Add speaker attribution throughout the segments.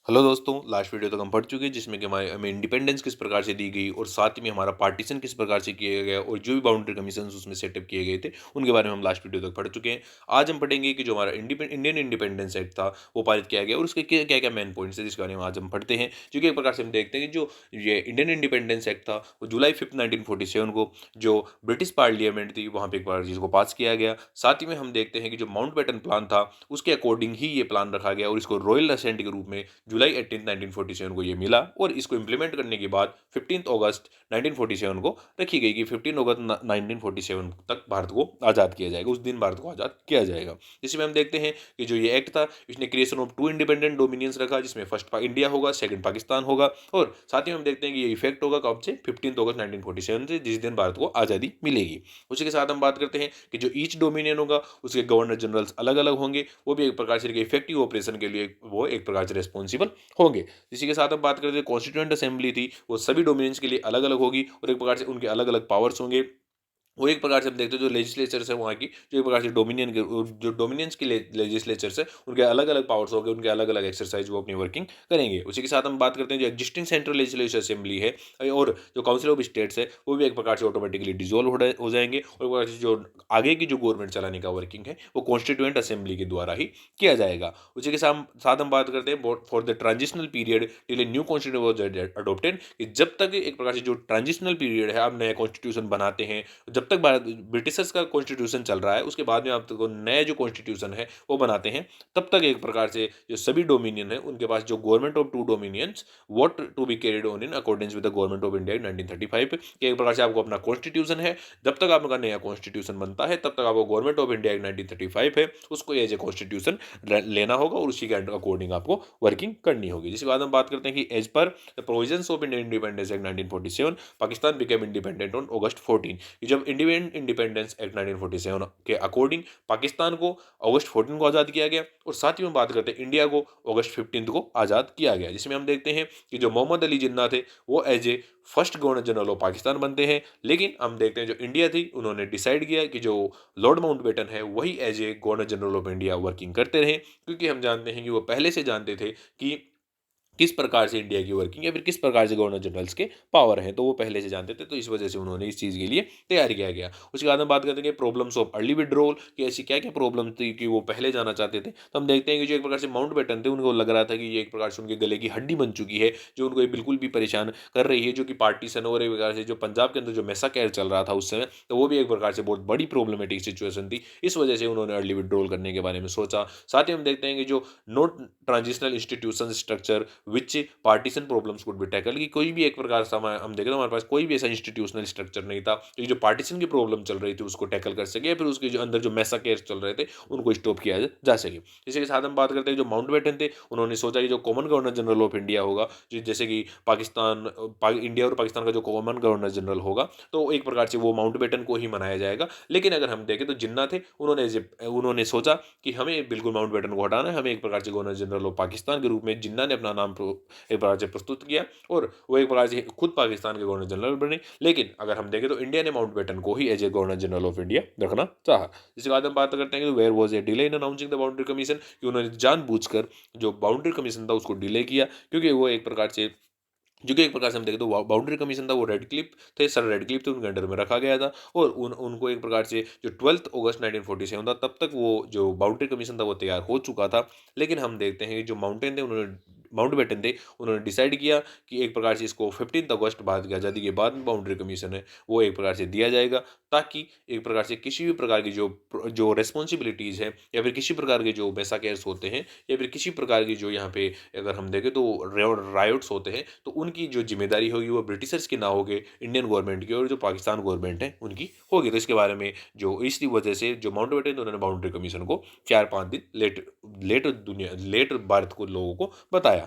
Speaker 1: Hello दोस्तों, last video तक हम पढ़ चुके हैं जिसमें कि हमें इंडिपेंडेंस किस प्रकार से दी गई और साथ ही में हमारा पार्टीशन किस प्रकार से किया गया और जो भी बाउंड्री कमीशंस उसमें सेटअप किए गए थे उनके बारे में हम लास्ट वीडियो तक पढ़ चुके हैं। आज हम पढ़ेंगे कि जो हमारा इंडियन इंडिपेंडेंस एक्ट था वो पारित किया गया और उसके क्या क्या क्या मेन पॉइंट्स है जिसके बारे में आज हम पढ़ते हैं। जो कि एक प्रकार से हम देखते हैं कि जो ये इंडियन इंडिपेंडेंस एक्ट था वो जुलाई 5 1947 को जो ब्रिटिश पार्लियामेंट थी वहाँ पे एक बार जिसको पास किया गया। साथ ही में हम देखते हैं कि जो माउंट बैटन प्लान था उसके अकॉर्डिंग ही ये प्लान रखा गया और इसको रॉयल असेंट के रूप में जुलाई 18 1947 को ये मिला और इसको इम्प्लीमेंट करने के बाद 15 अगस्त 1947 को रखी गई कि 15 अगस्त 1947 तक भारत को आज़ाद किया जाएगा, उस दिन भारत को आज़ाद किया जाएगा। जिसमें हम देखते हैं कि जो ये एक्ट था इसने क्रिएशन ऑफ 2 इंडिपेंडेंट डोमिनियंस रखा जिसमें फर्स्ट इंडिया होगा, सेकंड पाकिस्तान होगा और साथ ही हम देखते हैं कि ये इफेक्ट होगा कब से 15 अगस्त 1947 से जिस दिन भारत को आज़ादी मिलेगी। उसी के साथ हम बात करते हैं कि जो ईच डोमिनियन होगा उसके गवर्नर जनरल्स अलग अलग होंगे, वो भी एक प्रकार से इफेक्टिव ऑपरेशन के लिए वो एक प्रकार से रेस्पॉन्सिबल होंगे। इसी के साथ हम बात करते हैं कॉन्स्टिट्यूएंट असेंबली थी वो सभी डोमिनियंस के लिए अलग अलग होगी और एक प्रकार से उनके अलग अलग पावर्स होंगे। वो एक प्रकार से हम देखते हैं जो लेजिस्लेचर्स है वहाँ की जो एक प्रकार से डोमिनियन के जो डोमिनियंस की लेजिस्लेचर्स है उनके अलग अलग पावर्स होंगे, उनके अलग अलग एक्सरसाइज वो अपनी वर्किंग करेंगे। उसी के साथ हम बात करते हैं जो एग्जिस्टिंग सेंट्रल लेजिस्लेटिव असेंबली है और जो काउंसिल ऑफ स्टेट्स है वो भी एक प्रकार से ऑटोमेटिकली डिजोल्व हो जाएंगे और एक प्रकार से जो आगे की जो गवर्नमेंट चलाने का वर्किंग है वो कॉन्स्टिट्यूएंट असेंबली के द्वारा ही किया जाएगा। उसी के साथ हम बात करते हैं for the transitional period till a new constitution was adopted कि जब तक एक प्रकार से जो ट्रांजिशनल पीरियड है आप नया कॉन्स्टिट्यूशन बनाते हैं, जब तक भारत ब्रिटिशर्स का कॉन्स्टिट्यूशन चल रहा है उसके बाद में आप तो नया जो कॉन्स्टिट्यूशन है वो बनाते हैं, तब तक एक प्रकार से जो सभी डोमिनियन है उनके पास जो government of two dominions what to be carried on in accordance with the government of India 1935 कि एक प्रकार से आपको अपना कॉन्स्टिट्यूशन है, जब तक आपका नया कॉन्स्टिट्यूशन बनता है तब तक आपको गवर्नमेंट ऑफ इंडिया 1935 है उसको एज ए कॉन्स्टिट्यूशन लेना होगा और उसी के अकॉर्डिंग आपको वर्किंग करनी होगी। जिसके बाद हम बात करते हैं कि as per the provisions of Indian independence act 1947 Pakistan became independent on August 14 कि जब इंडियन इंडिपेंडेंस एक्ट 1947 के अकॉर्डिंग पाकिस्तान को अगस्त 14 को आज़ाद किया गया और साथ ही में बात करते हैं इंडिया को अगस्त 15 को आज़ाद किया गया। जिसमें हम देखते हैं कि जो मोहम्मद अली जिन्ना थे वो as a first governor general of Pakistan बनते हैं, लेकिन हम देखते हैं जो इंडिया थी उन्होंने डिसाइड किया कि जो लॉर्ड माउंटबेटन है वही as a governor general of India working करते रहे, क्योंकि हम जानते हैं कि वो पहले से जानते थे कि किस प्रकार से इंडिया की वर्किंग या फिर किस प्रकार से गवर्नर जनरल्स के पावर हैं, तो वो पहले से जानते थे, तो इस वजह से उन्होंने इस चीज़ के लिए तैयार किया गया। उसके बाद हम बात करते हैं प्रॉब्लम्स ऑफ अर्ली विड्रॉल कि ऐसी क्या क्या प्रॉब्लम थी कि वो पहले जाना चाहते थे। तो हम देखते हैं कि जो एक प्रकार से माउंट बैटन थे उनको लग रहा था कि ये एक प्रकार से उनके गले की हड्डी बन चुकी है जो उनको ये बिल्कुल भी परेशान कर रही है, जो कि पार्टीशन और एक प्रकार से जो पंजाब के अंदर जो मैसा कैर चल रहा था उस समय, तो वो भी एक प्रकार से बहुत बड़ी प्रॉब्लमेटिक सिचुएशन थी। इस वजह से उन्होंने अर्ली विड्रॉल करने के बारे में सोचा। साथ ही हम देखते हैं कि जो note transitional institution structure which partition problems could be tackle कि कोई भी एक प्रकार से हम देखें तो हमारे पास कोई भी ऐसा इंस्टीट्यूशनल स्ट्रक्चर नहीं था कि जो पार्टीशन की प्रॉब्लम चल रही थी उसको टैकल कर सके या फिर उसके जो अंदर जो मैसा केयर्स चल रहे थे उनको स्टॉप किया जा सके। इसी के साथ हम बात करते हैं जो माउंटबेटन थे उन्होंने सोचा कि जो common governor general of India होगा, जो जैसे कि इंडिया और पाकिस्तान का जो कॉमन गवर्नर जनरल होगा तो एक प्रकार से वो माउंटबेटन को ही मनाया जाएगा। लेकिन अगर हम देखें तो जिन्ना थे उन्होंने सोचा कि हमें बिल्कुल माउंटबेटन को हटाना है, हमें एक प्रकार से गवर्नर जनरल ऑफ पाकिस्तान के रूप में जिन्ना ने अपना नाम एक प्रकार से प्रस्तुत किया और वो एक प्रकार से खुद पाकिस्तान के गवर्नर जनरल बने। लेकिन अगर हम देखें तो इंडिया ने माउंटबेटन को ही as a governor general of India रखना चाहा। इसके बाद हम बात करते हैं कि where was a delay in announcing the boundary commission कि उन्होंने जानबूझकर जो बाउंड्री कमीशन था उसको डिले किया, क्योंकि वो एक प्रकार से जो कि एक प्रकार से हम देखें तो बाउंड्री कमीशन था वो रेड क्लिफ थे, सर रेड क्लिफ थे, उनके अंडर में रखा गया था और उनको एक प्रकार से जो 12 अगस्त 1947 था तब तक वो जो बाउंड्री कमीशन था वो तैयार हो चुका था। लेकिन हम देखते हैं कि जो माउंटबेटन थे उन्होंने डिसाइड किया कि एक प्रकार से इसको 15 अगस्त बाद की आज़ादी के बाद में बाउंड्री कमीशन है वो एक प्रकार से दिया जाएगा, ताकि एक प्रकार से किसी भी प्रकार की जो जो रेस्पॉन्सिबिलिटीज़ है या फिर किसी प्रकार के जो वैसा केयर्स होते हैं या फिर किसी प्रकार की जो यहाँ पे अगर हम देखें तो रायोट्स होते हैं तो उनकी जो जिम्मेदारी होगी वो ब्रिटिशर्स की ना होगी, इंडियन गवर्नमेंट की और जो पाकिस्तान गवर्नमेंट है उनकी होगी। तो इसके बारे में जो इसी वजह से जो माउंटबेटन उन्होंने बाउंड्री कमीशन को 4-5 दिन लेट लेट भारत को लोगों को बताया।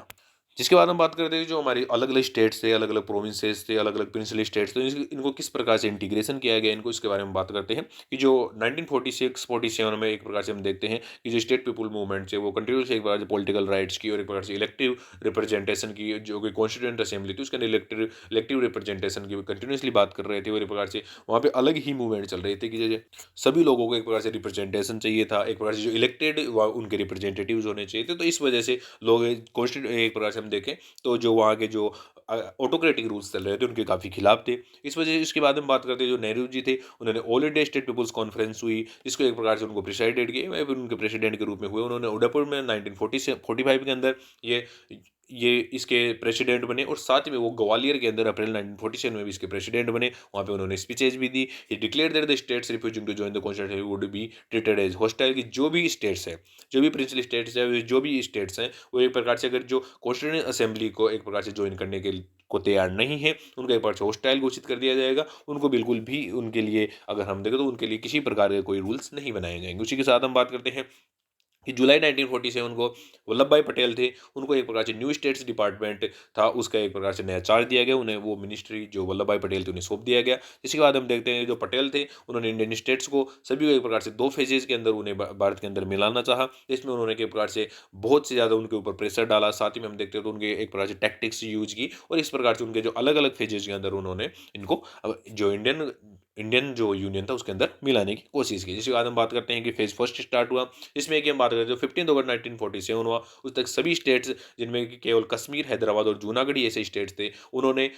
Speaker 1: जिसके बाद हम बात करते हैं जो हमारी अलग-अलग स्टेट्स थे, अलग-अलग प्रोविंसेस थे, अलग-अलग प्रिंसली स्टेट्स थे, इनको किस प्रकार से इंटीग्रेशन किया गया इनको, इसके बारे में बात करते हैं कि जो 1946-47 में एक प्रकार से हम देखते हैं कि जो स्टेट पीपल मूवमेंट है वो कंटिन्यूअसली एक प्रकार से पॉलिटिकल राइट्स की और एक प्रकार से इलेक्टिव रिप्रेजेंटेशन की, जो कि कॉन्स्टिट्यूएंट असेंबली थी उसके अंदर इलेक्टिव इलेक्टिव रिप्रेजेंटेशन की कंटिन्यूअसली बात कर रहे थे और एक प्रकार से वहाँ पे अलग ही मूवमेंट चल रही थी कि जैसे सभी लोगों को एक प्रकार से रिप्रेजेंटेशन चाहिए था, एक प्रकार से जो इलेक्टेड उनके रिप्रेजेंटेटिव्स होने चाहिए थे, तो इस वजह से लोग कॉन्स्टिट्यूट एक प्रकार से हम देखें तो जो वहाँ के जो ऑटोक्रेटिक रूल्स चल रहे थे उनके काफ़ी खिलाफ थे। इस वजह से इसके बाद हम बात करते हैं जो नेहरू जी थे, उन्होंने all India state people's conference हुई, जिसको एक प्रकार से उनको प्रेसिडेंट किए, वह फिर उनके प्रेसिडेंट के रूप में हुए। उन्होंने उदयपुर में 1940 से 45 के अंदर ये ये इसके प्रेसिडेंट बने और साथ में वो ग्वालियर के अंदर अप्रैल 1947 में भी इसके प्रेसिडेंट बने। वहाँ पे उन्होंने स्पीचेज भी दी। He declared that the states refusing to join the constitution would be treated as hostile, कि जो भी स्टेट्स हैं, जो भी प्रिंसली स्टेट्स हैं, जो भी स्टेट्स हैं, वो एक प्रकार से अगर जो कॉन्स्टिट्यूशन असेंबली को एक प्रकार से ज्वाइन करने के को तैयार नहीं है, उनका एक प्रकार से हॉस्टाइल घोषित कर दिया जाएगा। उनको बिल्कुल भी उनके लिए अगर हम देखें तो उनके लिए किसी प्रकार के कोई रूल्स नहीं बनाए जाएँगे। उसी के साथ हम बात करते हैं कि जुलाई 1947 को वल्लभ भाई पटेल थे, उनको एक प्रकार से न्यू स्टेट्स डिपार्टमेंट था, उसका एक प्रकार से नया चार्ज दिया गया। उन्हें वो मिनिस्ट्री जो वल्लभ भाई पटेल थे उन्हें सौंप दिया गया। इसके बाद हम देखते हैं जो पटेल थे उन्होंने इंडियन स्टेट्स को सभी को एक प्रकार से 2 फेजेज़ के अंदर उन्हें भारत के अंदर मिलाना चाहा। इसमें उन्होंने एक प्रकार से बहुत से ज़्यादा उनके ऊपर प्रेशर डाला। साथ ही में हम देखते हैं तो उनके एक प्रकार से टैक्टिक्स यूज़ की और इस प्रकार से उनके जो अलग-अलग फेजेज़ के अंदर उन्होंने इनको जो इंडियन इंडियन जो यूनियन था उसके अंदर मिलाने की कोशिश की। जिसके बाद हम बात करते हैं कि फेज़ फर्स्ट स्टार्ट हुआ। इसमें कि हम बात करें जो 15 अगस्त 1947 हुआ, उस तक सभी स्टेट्स जिनमें कि केवल कश्मीर, हैदराबाद और जूनागढ़ ही ऐसे स्टेट्स थे, उन्होंने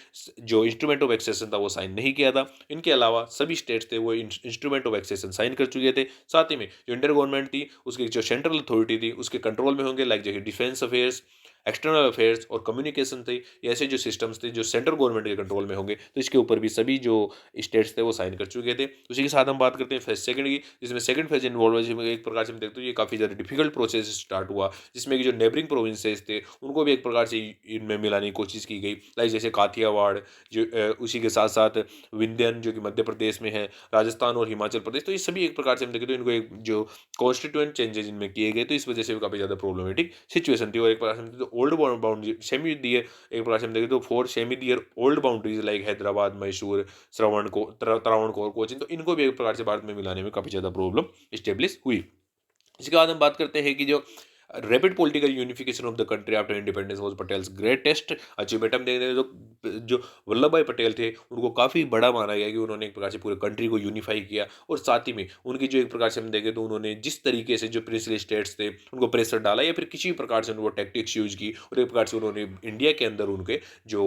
Speaker 1: जो इंस्ट्रूमेंट ऑफ एक्सेशन था वो साइन नहीं किया था। इनके अलावा सभी स्टेट्स थे वो इंस्ट्रूमेंट ऑफ एक्सेशन साइन कर चुके थे। साथ ही में जो इंडियन गवर्नमेंट थी उसकी जो सेंट्रल अथॉरिटी थी उसके कंट्रोल में होंगे, लाइक जैसे डिफेंस अफेयर्स, एक्सटर्नल अफेयर्स और कम्युनिकेशन थे। ये ऐसे जो सिस्टम्स थे जो सेंट्रल गवर्नमेंट के कंट्रोल में होंगे, तो इसके ऊपर भी सभी जो स्टेट्स थे वो साइन कर चुके थे। उसी के साथ हम बात करते हैं फेज सेकंड की, जिसमें सेकंड फेज इन्वॉल्व है, जिसमें एक प्रकार से हम देखते हैं ये काफ़ी ज़्यादा डिफिकल्ट प्रोसेस स्टार्ट हुआ, जिसमें कि जो नेबरिंग प्रोविंसेस थे उनको भी एक प्रकार से इनमें मिलाने की कोशिश की गई, लाइक जैसे काठियावाड़, जो उसी के साथ साथ विंध्यन जो कि मध्य प्रदेश में है, राजस्थान और हिमाचल प्रदेश, तो ये सभी एक प्रकार से हम देखें तो इनको एक जो कॉन्स्टिट्यूएंट चेंजेस इनमें किए गए, तो इस वजह से काफ़ी ज़्यादा प्रॉब्लमेटिक सिचुएशन थी। और एक प्रकार से हम देखें तो ओल्ड बाउंड्री सेमी दिए, एक प्रकार से हम देखें तो 4 semi their old boundaries like Hyderabad, Mysore, Travancore, Cochin, तो इनको भी एक प्रकार से भारत में मिलाने में काफ़ी ज़्यादा प्रॉब्लम स्टेब्लिश हुई। इसके बाद हम बात करते हैं कि जो rapid political unification of the country after independence was Patels greatest achievement. हम देखते हैं तो जो वल्लभ भाई पटेल थे उनको काफ़ी बड़ा माना गया कि उन्होंने एक प्रकार से पूरे कंट्री को यूनिफाई किया और साथ ही में उनकी जो एक प्रकार से हम देखें तो उन्होंने जिस तरीके से जो प्रिंसली स्टेट्स थे उनको प्रेशर डाला या फिर किसी भी प्रकार से उनको टैक्टिक्स यूज की और एक प्रकार से उन्होंने इंडिया के अंदर उनके जो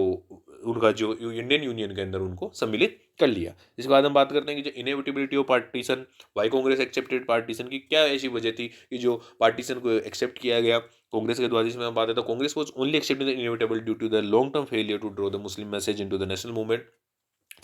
Speaker 1: उनका जो इंडियन यूनियन के अंदर उनको सम्मिलित कर लिया। इसके बाद हम बात करते हैं कि जो inevitability of partition, why Congress accepted partition, की क्या ऐसी वजह थी कि जो पार्टीशन को एक्सेप्ट किया गया कांग्रेस के द्वारा, जिसमें हम बात है तो Congress was only accepted inevitable due to the long term failure to draw the Muslim message into the national movement.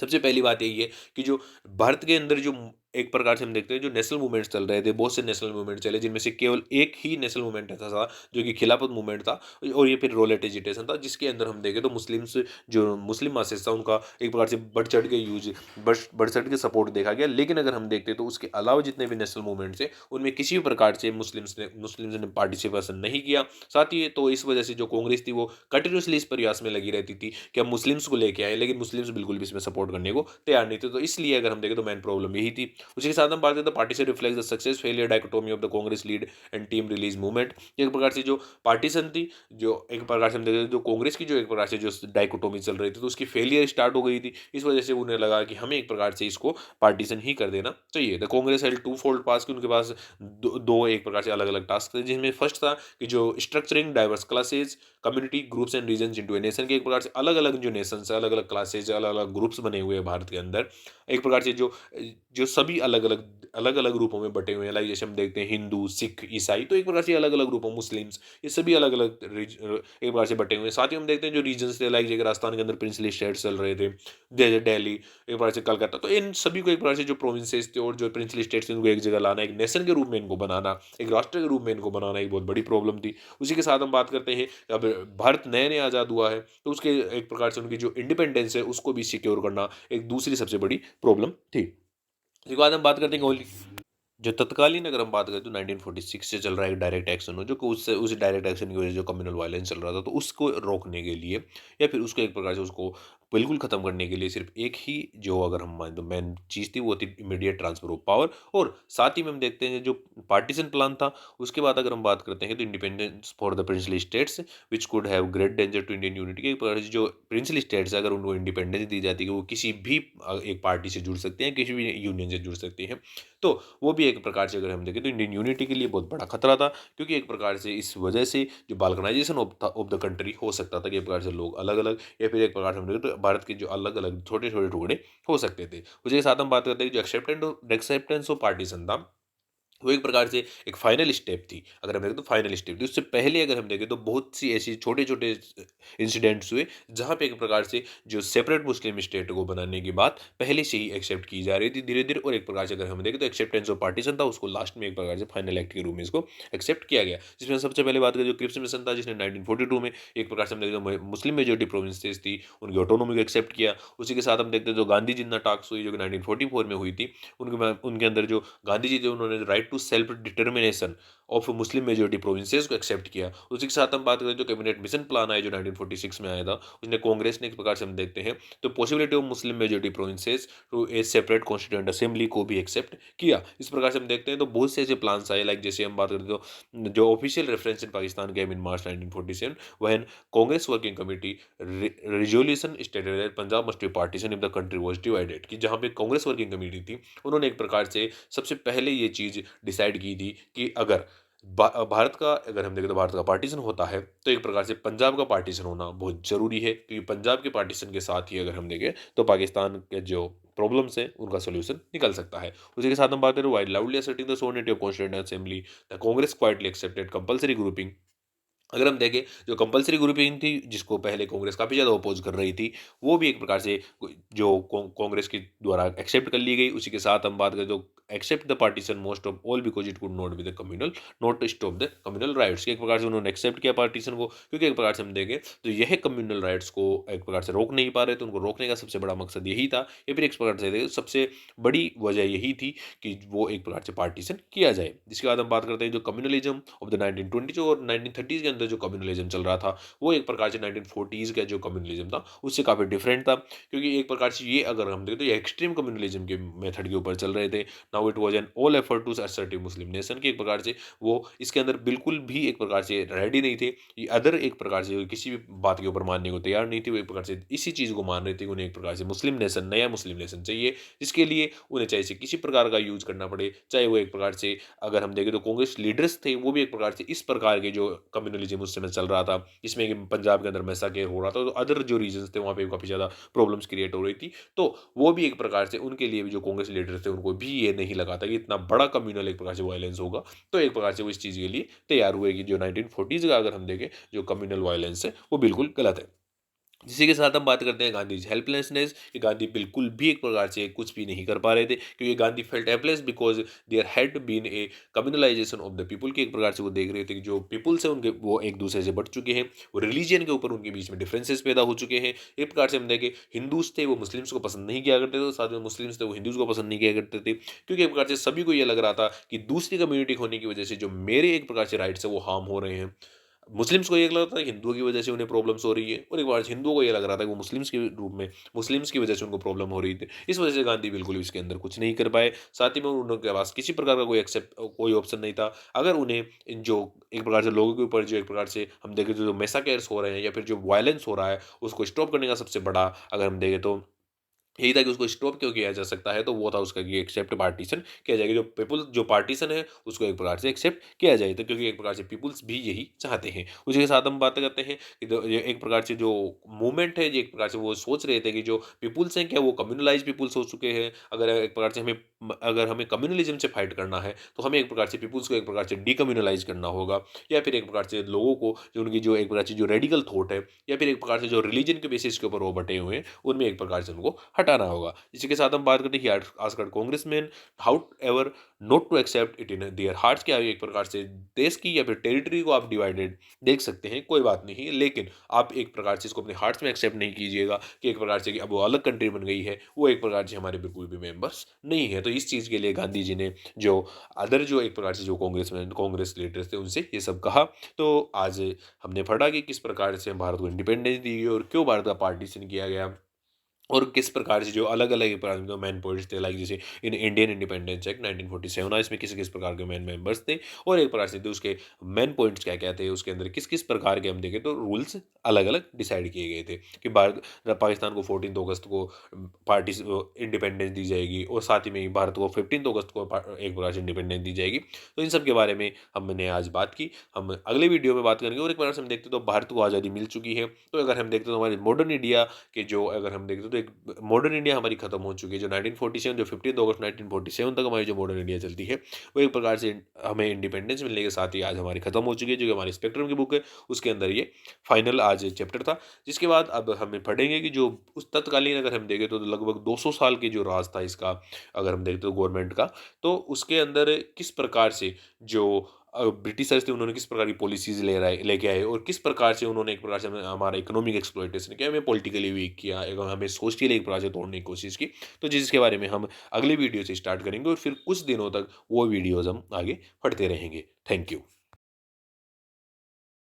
Speaker 1: सबसे पहली बात यही है कि जो भारत के अंदर जो एक प्रकार से हम देखते हैं जो नेशनल मूवमेंट्स चल रहे थे, बहुत से नेशनल मूवमेंट चले, जिनमें से केवल एक ही नेशनल मूवमेंट ऐसा था जो कि खिलाफत मूवमेंट था और ये फिर रोलेट एजिटेशन था, जिसके अंदर हम देखें तो मुस्लिम्स जो मुस्लिम मासेस था उनका एक प्रकार से बढ़ चढ़ के यूज बढ़ चढ़ के सपोर्ट देखा गया। लेकिन अगर हम देखते तो उसके अलावा जितने भी नेशनल मूवमेंट्स है उनमें किसी भी प्रकार से मुस्लिम्स ने पार्टिसिपेशन नहीं किया। साथ ही तो इस वजह से जो कांग्रेस थी वो कंटिन्यूसली इस प्रयास में लगी रहती थी कि हम मुस्लिम्स को लेके आए, लेकिन मुस्लिम्स बिल्कुल भी इसमें सपोर्ट करने को तैयार नहीं थे। तो इसलिए अगर हम देखें तो मेन प्रॉब्लम यही थी। उसी के साथ हम बात करें तो partition reflect the success failure dichotomy of the Congress lead and team release movement. एक प्रकार से जो पार्टीशन थी, जो एक प्रकार से हम देखें जो कांग्रेस की जो एक प्रकार से जो डायकोटोमी चल रही थी तो उसकी फेलियर स्टार्ट हो गई थी। इस वजह से उन्हें लगा कि हमें एक प्रकार से इसको पार्टीशन ही कर देना चाहिए। The Congress held two fold pass, कि उनके पास दो एक प्रकार से अलग अलग टास्क थे, जिसमें फर्स्ट था कि जो structuring diverse classes community groups and region into a nation, के एक प्रकार से अलग अलग जो नेशंस है, अलग अलग क्लासेज, अलग अलग ग्रुप्स बने हुए हैं भारत के अंदर, एक प्रकार से जो जो सभी अलग अलग रूपों में बटे हुए हैं, लाइक जैसे हम देखते हैं हिंदू, सिख, ईसाई, तो एक प्रकार से अलग अलग रूपों, मुस्लिम्स, ये सभी अलग अलग एक प्रकार से बटे हुए हैं। साथ ही हम देखते हैं जो रीजन्स थे, लाइक जैसे राजस्थान के अंदर प्रिंसली स्टेट्स चल रहे थे, जैसे दिल्ली, एक प्रकार से कलकत्ता, तो इन सभी को एक प्रकार से जो प्रोविंसेस थे और जो प्रिंसली स्टेट्स थे उनको एक जगह लाना, एक नेशन के रूप में इनको बनाना, एक राष्ट्र के रूप में इनको बनाना एक बहुत बड़ी प्रॉब्लम थी। उसी के साथ हम बात करते हैं अब भारत नए नए आज़ाद हुआ है तो उसके एक प्रकार से उनकी जो इंडिपेंडेंस है उसको भी सिक्योर करना एक दूसरी सबसे बड़ी प्रॉब्लम थी। इसके बाद हम बात करते हैं जो तत्कालीन अगर हम बात करें तो 1946 से चल रहा है एक डायरेक्ट एक्शन हो, जो कि उससे उस डायरेक्ट एक्शन की वजह से जो कम्युनल वायलेंस चल रहा था, तो उसको रोकने के लिए या फिर उसको एक प्रकार से उसको बिल्कुल ख़त्म करने के लिए सिर्फ एक ही जो अगर हम माने तो मेन चीज़ थी वो थी इमीडिएट ट्रांसफ़र ऑफ पावर। और साथ ही में हम देखते हैं जो पार्टीशन प्लान था, उसके बाद अगर हम बात करते हैं तो independence for the princely states which could have great danger to Indian unity के एक प्रकार से जो प्रिंसली स्टेट्स है अगर उनको इंडिपेंडेंस दी जाती है कि वो किसी भी एक पार्टी से जुड़ सकते हैं, किसी भी यूनियन से जुड़ सकती हैं। तो वो भी एक प्रकार से अगर हम देखें तो इंडियन यूनिटी के लिए बहुत बड़ा खतरा था, क्योंकि एक प्रकार से इस वजह से जो बाल्कनाइजेशन ऑफ द कंट्री हो सकता था कि एक प्रकार से लोग अलग अलग या फिर एक प्रकार से हम देखें तो भारत के जो अलग अलग छोटे छोटे टुकड़े हो सकते थे। उसी के साथ हम बात करते हैं कि जो एक्सेप्टेंस ऑफ पार्टीशन था, वो एक प्रकार से एक फाइनल स्टेप थी। अगर हम देखें तो फाइनल स्टेप थी। उससे पहले अगर हम देखें तो बहुत सी ऐसी छोटे-छोटे इंसिडेंट्स हुए, जहाँ पे एक प्रकार से जो सेपरेट मुस्लिम स्टेट को बनाने की बात पहले से ही एक्सेप्ट की जा रही थी धीरे-धीरे। और एक प्रकार से अगर हम देखें तो एक्सेप्टेंस ऑफ पार्टीशन था, उसको लास्ट में एक प्रकार से फाइनल एक्ट के रूप में इसको एक्सेप्ट किया गया। जिसमें सबसे पहले बात करें जो क्रिप्स मिशन था जिसने 1942 में एक प्रकार से हम देखें तो मुस्लिम मेजॉरिटी प्रोविंसेस थी, उनकी ऑटोनॉमी को एक्सेप्ट किया। उसी के साथ हम देखते हैं जो गांधी जिन्ना टॉक्स हुई जो कि 1944 में हुई थी, उनके अंदर जो गांधी जी थे उन्होंने right to self determination of Muslim majority provinces को एक्सेप्ट किया। उसी के साथ हम बात करें जो कैबिनेट मिशन प्लान आया जो 1946 में आया था, उसने कांग्रेस ने एक प्रकार से हम देखते हैं तो possibility of Muslim majority provinces to a separate constituent assembly को भी एक्सेप्ट किया। इस प्रकार से हम देखते हैं तो बहुत से ऐसे प्लान्स आए, लाइक जैसे हम बात करें तो जो official reference in Pakistan came in March 1947 when Congress working committee resolution stated that Punjab must be partition if the country was divided, कि जहां पे कांग्रेस वर्किंग कमेटी थी उन्होंने एक प्रकार से सबसे पहले ये चीज़ डिसाइड की थी कि अगर भारत का अगर हम देखें तो भारत का पार्टीशन होता है तो एक प्रकार से पंजाब का पार्टीशन होना बहुत ज़रूरी है, क्योंकि पंजाब के पार्टीशन के साथ ही अगर हम देखें तो पाकिस्तान के जो प्रॉब्लम्स हैं उनका सोल्यूशन निकल सकता है। उसी के साथ हम बात करें while loudly asserting the sovereignty of constituent assembly, the Congress quietly accepted compulsory grouping. अगर हम देखें जो कंपल्सरी ग्रुपिंग थी जिसको पहले कांग्रेस काफ़ी ज़्यादा अपोज कर रही थी, वो भी एक प्रकार से जो कांग्रेस के द्वारा एक्सेप्ट कर ली गई। उसी के साथ हम बात करें तो accept the partition most of all because it could not be the communal not to stop the communal rights, एक प्रकार से उन्होंने एक्सेप्ट किया पार्टीशन को, क्योंकि एक प्रकार से हम देखें तो यह कम्युनल राइट्स को एक प्रकार से रोक नहीं पा रहे थे। उनको रोकने का सबसे बड़ा मकसद यही था, या फिर एक प्रकार से देखें सबसे बड़ी वजह यही थी कि वो एक प्रकार से पार्टीशन किया जाए। जिसके बाद हम बात करते हैं जो कम्युनलिज्म ऑफ द 1920s और 1930s के अंदर जो कम्युनलिज्म चल रहा था, वो एक प्रकार से 1940s का जो कम्युनलिज्म था उससे काफ़ी डिफरेंट था, क्योंकि एक प्रकार से ये अगर हम देखें तो ये एक्सट्रीम कम्युनलिज्म के मेथड के ऊपर चल रहे थे। Now it was an all effort to assertive Muslim nation, की एक प्रकार से वो इसके अंदर बिल्कुल भी एक प्रकार से रेडी नहीं थे, ये अदर एक प्रकार से किसी भी बात के ऊपर मानने को तैयार नहीं थे। वो एक प्रकार से इसी चीज़ को मान रहे थे कि उन्हें एक प्रकार से मुस्लिम नेशन, नया मुस्लिम नेशन चाहिए, जिसके लिए उन्हें चाहे से किसी प्रकार का यूज़ करना पड़े, चाहे वो एक प्रकार से अगर हम देखें तो कांग्रेस लीडर्स थे वो भी एक प्रकार से इस प्रकार के जो कम्युनलिज्म उस समय चल रहा था, जिसमें कि पंजाब के अंदर मैसाकेर हो रहा था, तो अदर जो रीजन्स थे वहाँ पे काफ़ी ज़्यादा प्रॉब्लम्स क्रिएट हो रही थी। तो वो भी एक प्रकार से उनके लिए भी जो कांग्रेस लीडर थे उनको भी ये नहीं लगा था कि इतना बड़ा कम्युनल एक प्रकार से वायलेंस होगा। तो एक प्रकार से वो इस चीज़ के लिए तैयार हुए कि जो 1940s का अगर हम देखें जो कम्युनल वायलेंस है वो बिल्कुल गलत है। इसी के साथ हम बात करते हैं गांधी हेल्पलेसनेस, कि गांधी बिल्कुल भी एक प्रकार से कुछ भी नहीं कर पा रहे थे, क्योंकि Gandhi felt helpless because there had been a communalisation of the people, की एक प्रकार से वो देख रहे थे कि जो पीपल्स है उनके वो एक दूसरे से बढ़ चुके हैं, वो रिलीजियन के ऊपर उनके बीच में डिफरेंसेस पैदा हो चुके हैं। एक प्रकार से हम देखें हिंदूज थे वो मुस्लिम्स को पसंद नहीं किया करते थे, साथ में मुस्लिम्स थे वो हिंदूज को पसंद नहीं किया करते थे, क्योंकि एक प्रकार से सभी को ये लग रहा था कि दूसरी कम्युनिटी होने की वजह से जो मेरे एक प्रकार से राइट्स है वो हार्म हो रहे हैं। मुस्लिम्स को ये लग रहा था हिंदुओं की वजह से उन्हें प्रॉब्लम्स हो रही है, और एक बार हिंदुओं को ये लग रहा था कि वो मुस्लिम्स के रूप में मुस्लिम्स की वजह से उनको प्रॉब्लम हो रही थी। इस वजह से गांधी बिल्कुल भी इसके अंदर कुछ नहीं कर पाए। साथ ही में उनके पास किसी प्रकार का कोई ऑप्शन नहीं था। अगर उन्हें इन जो एक प्रकार से लोगों के ऊपर जो एक प्रकार से हम देखें तो जो मैसाकेर्स हो रहे हैं या फिर जो वायलेंस हो रहा है उसको स्टॉप करने का सबसे बड़ा अगर हम देखें तो यही था कि उसको स्टॉप क्यों किया जा सकता है, तो वो था उसका कि एक्सेप्ट पार्टीशन किया जाएगा, जो पीपल जो पार्टीशन है उसको एक प्रकार से एक्सेप्ट किया जाए, तो क्योंकि एक प्रकार से पीपल्स भी यही चाहते हैं। उसी के साथ हम बात करते हैं कि ये एक प्रकार से जो मूवमेंट है, ये एक प्रकार से वो सोच रहे थे कि जो पीपल्स हैं क्या वो कम्युनलाइज पीपल्स हो चुके हैं। अगर एक प्रकार से अगर हमें कम्युनलिज्म से फाइट करना है तो हमें एक प्रकार से पीपल्स को एक प्रकार से डीकम्युनलाइज करना होगा, या फिर एक प्रकार से लोगों को जो उनकी जो एक प्रकार से जो रेडिकल थॉट है या फिर एक प्रकार से जो रिलीजन के बेसिस के ऊपर वो बटे हुए हैं उनमें एक प्रकार से उनको हटाना होगा। इसी के साथ हम बात करते हैं he asked congressman however not to accept it in their hearts, क्या एक प्रकार से देश की या फिर टेरिटरी को आप डिवाइडेड देख सकते हैं, कोई बात नहीं, लेकिन आप एक प्रकार से इसको अपने हार्ट्स में एक्सेप्ट नहीं कीजिएगा कि एक प्रकार से कि अब वो अलग कंट्री बन गई है, वो एक प्रकार से हमारे बिल्कुल भी मेंबर्स नहीं है। तो इस चीज़ के लिए गांधी जी ने जो अदर जो एक प्रकार से जो कांग्रेस लीडर्स थे उनसे ये सब कहा। तो आज हमने पढ़ा कि किस प्रकार से भारत को इंडिपेंडेंस दी गई और क्यों भारत का पार्टीशन किया गया और किस प्रकार से जो अलग-अलग प्रकार के मेन पॉइंट्स थे, लाइक जैसे इन इंडियन इंडिपेंडेंस एक्ट 1947 आया, इसमें किस-किस प्रकार के मेन मेंबर्स थे और एक प्रकार से थे उसके मेन पॉइंट्स क्या-क्या थे, उसके अंदर किस-किस प्रकार के हम देखें तो रूल्स अलग-अलग डिसाइड किए गए थे कि पाकिस्तान को 14 अगस्त को इंडिपेंडेंस दी जाएगी और साथ ही में भारत को 15 अगस्त को एक प्रकार से इंडिपेंडेंस दी जाएगी। तो इन सब के बारे में हमने आज बात की। हम अगले वीडियो में बात करेंगे और एक प्रकार से हम देखते तो भारत को आज़ादी मिल चुकी है। तो अगर हम देखते तो हमारे मॉडर्न इंडिया कि जो अगर हम देखते तो एक मॉडर्न इंडिया हमारी खत्म हो चुकी है। जो 1947 जो 15 अगस्त 1947 तक हमारी जो मॉडर्न इंडिया चलती है, वो एक प्रकार से हमें इंडिपेंडेंस मिलने के साथ ही आज हमारी खत्म हो चुकी है। जो कि हमारी स्पेक्ट्रम की बुक है, उसके अंदर ये फाइनल आज चैप्टर था। जिसके बाद अब हमें पढ़ेंगे कि जो उस तत्कालीन अगर हम देखें तो लगभग 200 साल की जो राज था इसका, अगर हम देखते तो गवर्नमेंट का, तो उसके अंदर किस प्रकार से जो ब्रिटिशर्स थे उन्होंने किस प्रकार की पॉलिसीज़ लेके आए और किस प्रकार से उन्होंने एक प्रकार से हमारा इकोनॉमिक एक्सप्लॉइटेशन किया, हमें पॉलिटिकली वीक किया, एवं हमें सोशली एक प्रकार से तोड़ने की कोशिश की। तो जिसके बारे में हम अगली वीडियो से स्टार्ट करेंगे और फिर कुछ दिनों तक वो वीडियोज़ हम आगे पढ़ते रहेंगे। Thank you.